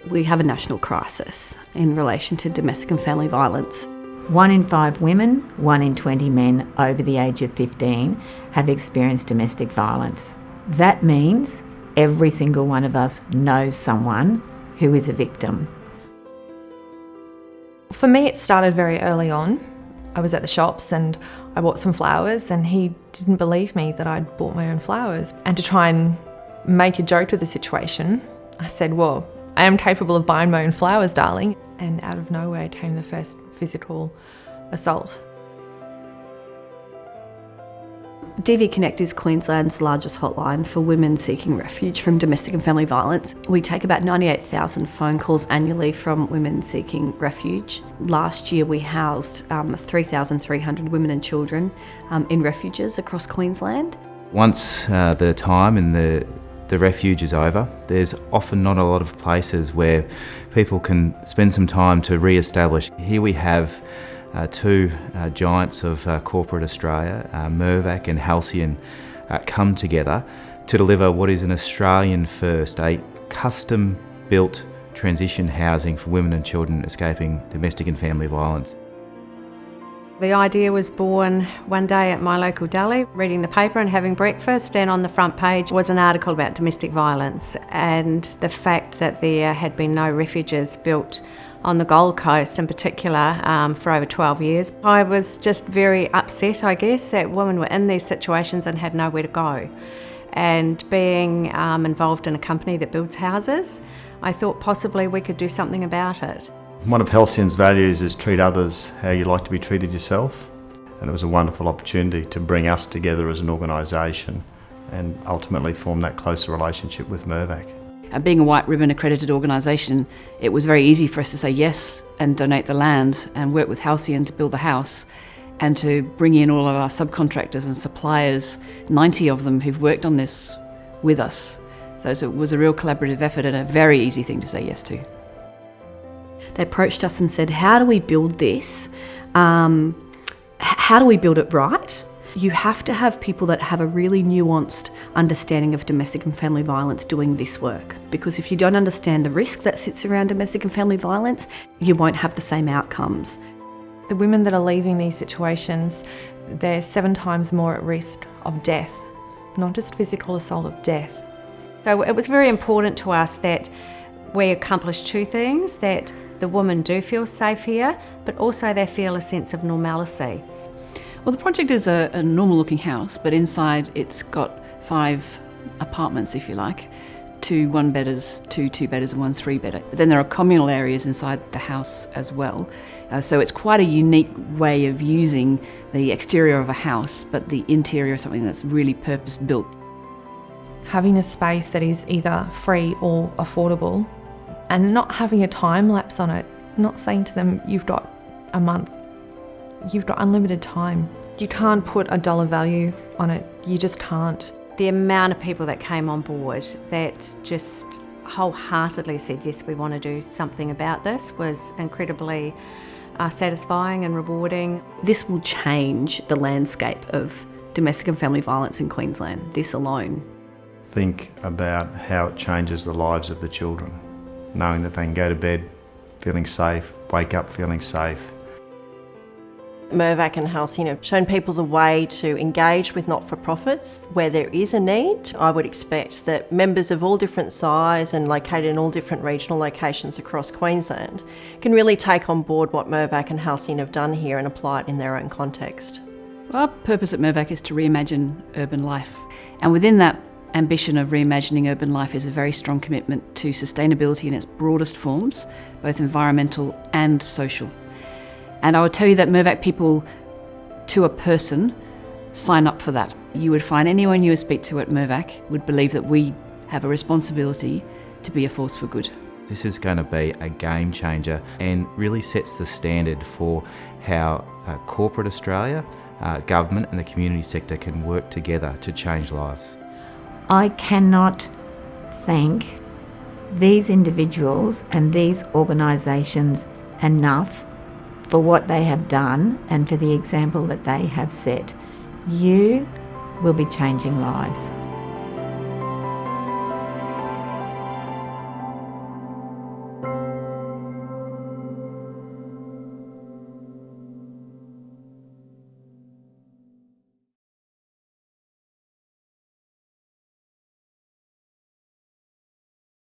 We have a national crisis in relation to domestic and family violence. 1 in 5 women, 1 in 20 men over the age of 15 have experienced domestic violence. That means every single one of us knows someone who is a victim. For me, it started very early on. I was at the shops and I bought some flowers and he didn't believe me that I'd bought my own flowers. And to try and make a joke of the situation, I said, well, I am capable of buying my own flowers, darling. And out of nowhere came the first physical assault. DV Connect is Queensland's largest hotline for women seeking refuge from domestic and family violence. We take about 98,000 phone calls annually from women seeking refuge. Last year we housed 3,300 women and children in refuges across Queensland. Once the time in the refuge is over, there's often not a lot of places where people can spend some time to re-establish. Here we have two giants of corporate Australia, Mirvac and Halcyon, come together to deliver what is an Australian first, a custom-built transition housing for women and children escaping domestic and family violence. The idea was born one day at my local deli, reading the paper and having breakfast, and on the front page was an article about domestic violence and the fact that there had been no refuges built on the Gold Coast in particular for over 12 years. I was just very upset, I guess, that women were in these situations and had nowhere to go. And being involved in a company that builds houses, I thought possibly we could do something about it. One of Halcyon's values is treat others how you like to be treated yourself. And it was a wonderful opportunity to bring us together as an organisation and ultimately form that closer relationship with Mirvac. Being a White Ribbon accredited organisation, it was very easy for us to say yes and donate the land and work with Halcyon to build the house and to bring in all of our subcontractors and suppliers, 90 of them who've worked on this with us. So it was a real collaborative effort and a very easy thing to say yes to. They approached us and said, how do we build this? How do we build it right? You have to have people that have a really nuanced understanding of domestic and family violence doing this work. Because if you don't understand the risk that sits around domestic and family violence, you won't have the same outcomes. The women that are leaving these situations, they're 7 times more at risk of death, not just physical assault, of death. So it was very important to us that we accomplish 2 things, that the women do feel safe here, but also they feel a sense of normalcy. Well, the project is a normal looking house, but inside it's got 5 apartments, if you like, 2 1-bedders, 2 2-bedders and 1 3-bedder. But then there are communal areas inside the house as well. So it's quite a unique way of using the exterior of a house, but the interior is something that's really purpose built. Having a space that is either free or affordable and not having a time lapse on it, not saying to them, you've got a month. You've got unlimited time. You can't put a dollar value on it. You just can't. The amount of people that came on board that just wholeheartedly said, yes, we want to do something about this, was incredibly satisfying and rewarding. This will change the landscape of domestic and family violence in Queensland, this alone. Think about how it changes the lives of the children, knowing that they can go to bed feeling safe, wake up feeling safe. Mirvac and Halcyon have shown people the way to engage with not-for-profits where there is a need. I would expect that members of all different size and located in all different regional locations across Queensland can really take on board what Mirvac and Halcyon have done here and apply it in their own context. Our purpose at Mirvac is to reimagine urban life, and within that ambition of reimagining urban life is a very strong commitment to sustainability in its broadest forms, both environmental and social. And I would tell you that Mirvac people, to a person, sign up for that. You would find anyone you would speak to at Mirvac would believe that we have a responsibility to be a force for good. This is going to be a game changer and really sets the standard for how corporate Australia, government and the community sector can work together to change lives. I cannot thank these individuals and these organisations enough for what they have done and for the example that they have set. You will be changing lives.